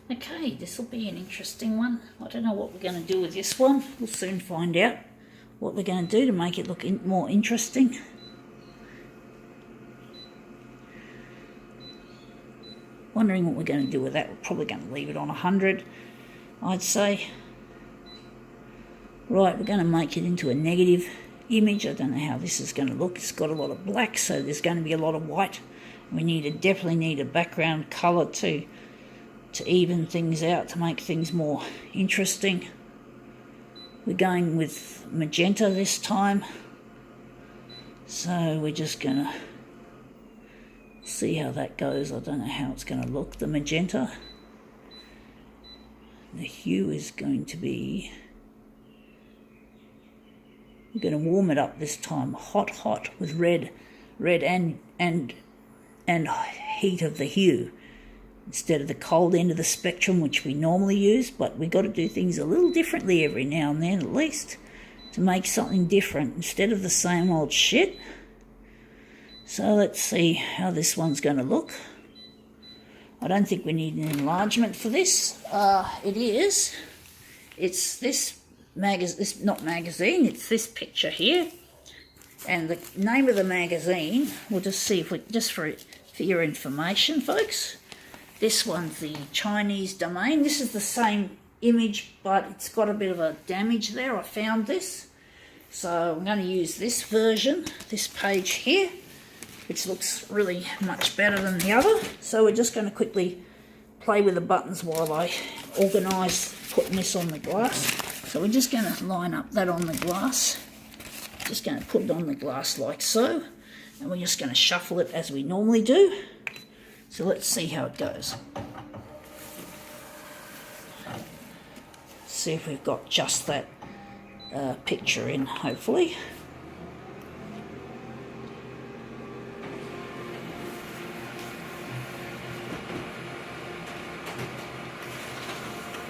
Okay, this will be an interesting one. I don't know what we're going to do with this one. We'll soon find out what we're going to do to make it look more interesting. Wondering what we're going to do with that. We're probably going to leave it on 100, I'd say. Right, we're going to make it into a negative image. I don't know how this is going to look. It's got a lot of black, so there's going to be a lot of white. We definitely need a background colour to even things out, to make things more interesting. We're going with magenta this time, so we're just going to see how that goes. I don't know how it's going to look, the magenta. The hue is going to be, we're going to warm it up this time, hot with red and heat of the hue, instead of the cold end of the spectrum, which we normally use. But we've got to do things a little differently every now and then, at least, to make something different instead of the same old shit. So let's see how this one's going to look. I don't think we need an enlargement for this. It's this not magazine, it's this picture here. And the name of the magazine, we'll just see if we, just for your information, folks. This one's the Chinese domain. This is the same image, but it's got a bit of a damage there. I found this. So I'm going to use this version, this page here, which looks really much better than the other. So we're just going to quickly play with the buttons while I organise putting this on the glass. So we're just going to line up that on the glass. Just going to put it on the glass like so. And we're just going to shuffle it as we normally do. So let's see how it goes. See if we've got just that picture in, hopefully.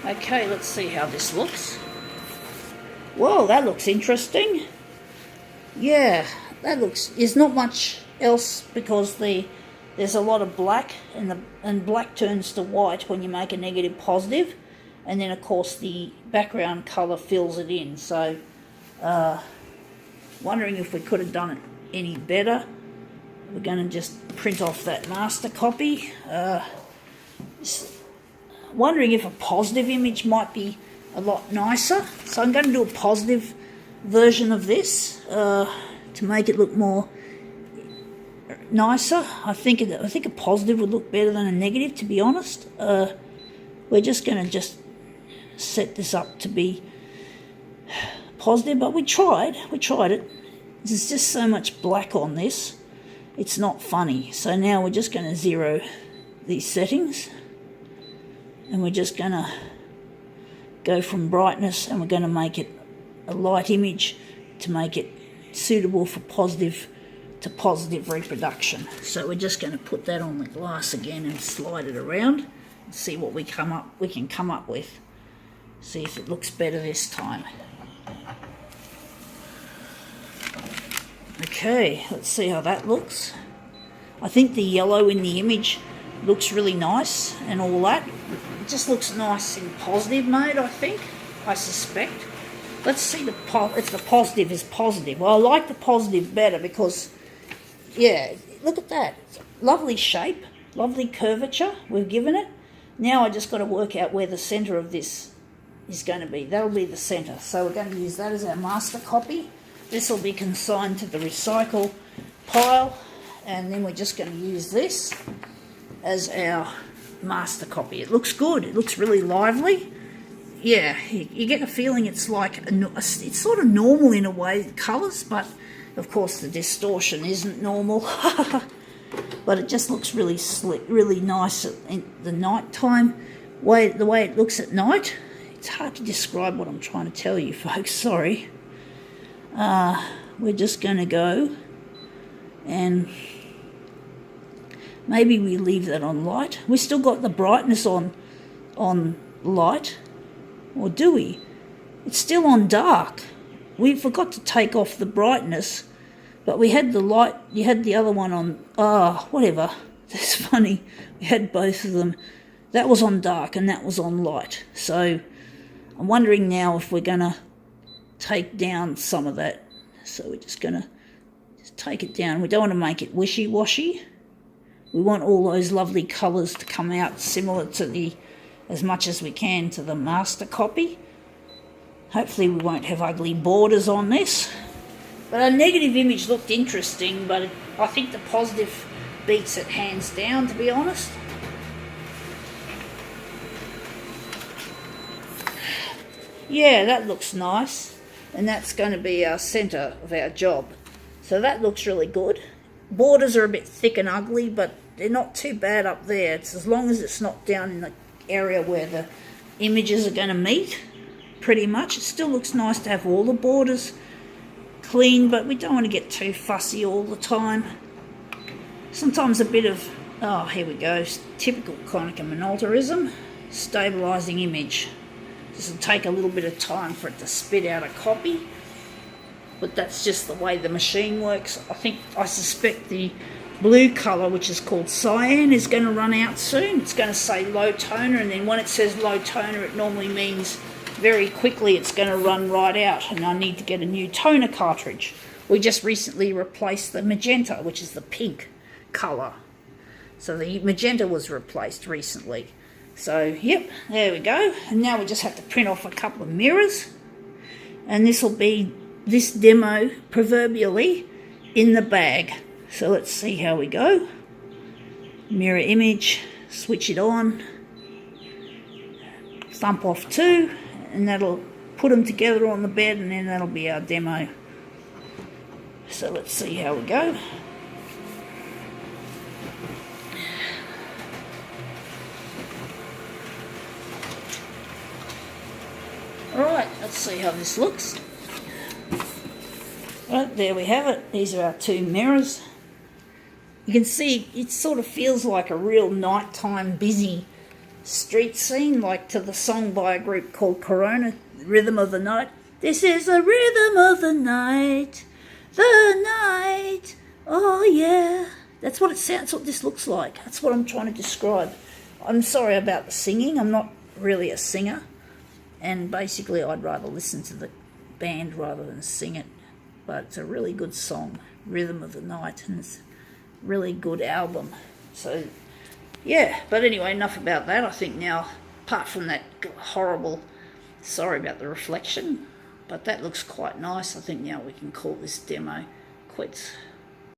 Okay, let's see how this looks. Whoa, that looks interesting. Yeah, that looks, there's not much else because there's a lot of black, and black turns to white when you make a negative positive, and then of course the background colour fills it in. So wondering if we could have done it any better. We're going to just print off that master copy. Wondering if a positive image might be a lot nicer. So I'm going to do a positive version of this to make it look more nicer. I think a positive would look better than a negative, to be honest. We're just going to just set this up to be positive, but we tried it. There's just so much black on this, it's not funny. So now we're just going to zero these settings, and we're just going to go from brightness, and we're going to make it a light image to make it suitable for positive reproduction. So we're just going to put that on the glass again and slide it around and see what we can come up with. See if it looks better this time. Okay, let's see how that looks. I think the yellow in the image looks really nice and all that. It just looks nice in positive mode, I suspect. Let's see if the positive is positive. Well, I like the positive better because, yeah, look at that. Lovely shape, lovely curvature we've given it. Now I just got to work out where the centre of this is going to be. That'll be the centre. So we're going to use that as our master copy. This will be consigned to the recycle pile, and then we're just going to use this as our master copy. It looks good. It looks really lively. Yeah, you get a feeling it's like it's sort of normal in a way, the colours, but of course the distortion isn't normal. But it just looks really slick, really nice in the night time. The way it looks at night, it's hard to describe what I'm trying to tell you, folks. Sorry. We're just going to go and maybe we leave that on light. We still got the brightness on light, or do we? It's still on dark. We forgot to take off the brightness, but we had the light. You had the other one on. Whatever. That's funny. We had both of them That was on dark and that was on light. So I'm wondering now if we're going to take down some of that. So we're just going to take it down. We don't want to make it wishy-washy. We want all those lovely colours to come out similar to as much as we can to the master copy. Hopefully we won't have ugly borders on this. But our negative image looked interesting, but I think the positive beats it hands down, to be honest. Yeah, that looks nice. And that's going to be our centre of our job. So that looks really good. Borders are a bit thick and ugly, but they're not too bad up there. It's as long as it's not down in the area where the images are going to meet, pretty much. It still looks nice to have all the borders clean, but we don't want to get too fussy all the time. Sometimes a bit of, oh, here we go, typical Konica Minoltaism, stabilising image. This will take a little bit of time for it to spit out a copy, but that's just the way the machine works. I suspect the blue colour, which is called cyan, is going to run out soon. It's going to say low toner, and then when it says low toner, it normally means very quickly it's going to run right out, and I need to get a new toner cartridge. We just recently replaced the magenta, which is the pink colour. So the magenta was replaced recently. So, yep, there we go. And now we just have to print off a couple of mirrors, and this will be this demo, proverbially, in the bag. So let's see how we go. Mirror image, switch it on, thump off 2, and that'll put them together on the bed, and then that'll be our demo. So let's see how we go. Alright, let's see how this looks. Right, there we have it. These are our 2 mirrors. You can see it sort of feels like a real nighttime busy street scene, like to the song by a group called Corona, Rhythm of the Night. This is the rhythm of the night, oh yeah. That's what it sounds, what this looks like. That's what I'm trying to describe. I'm sorry about the singing, I'm not really a singer, and basically I'd rather listen to the band rather than sing it. But it's a really good song, Rhythm of the Night, and it's a really good album. So, yeah, but anyway, enough about that. I think now, apart from that horrible, sorry about the reflection, but that looks quite nice. I think now we can call this demo quits.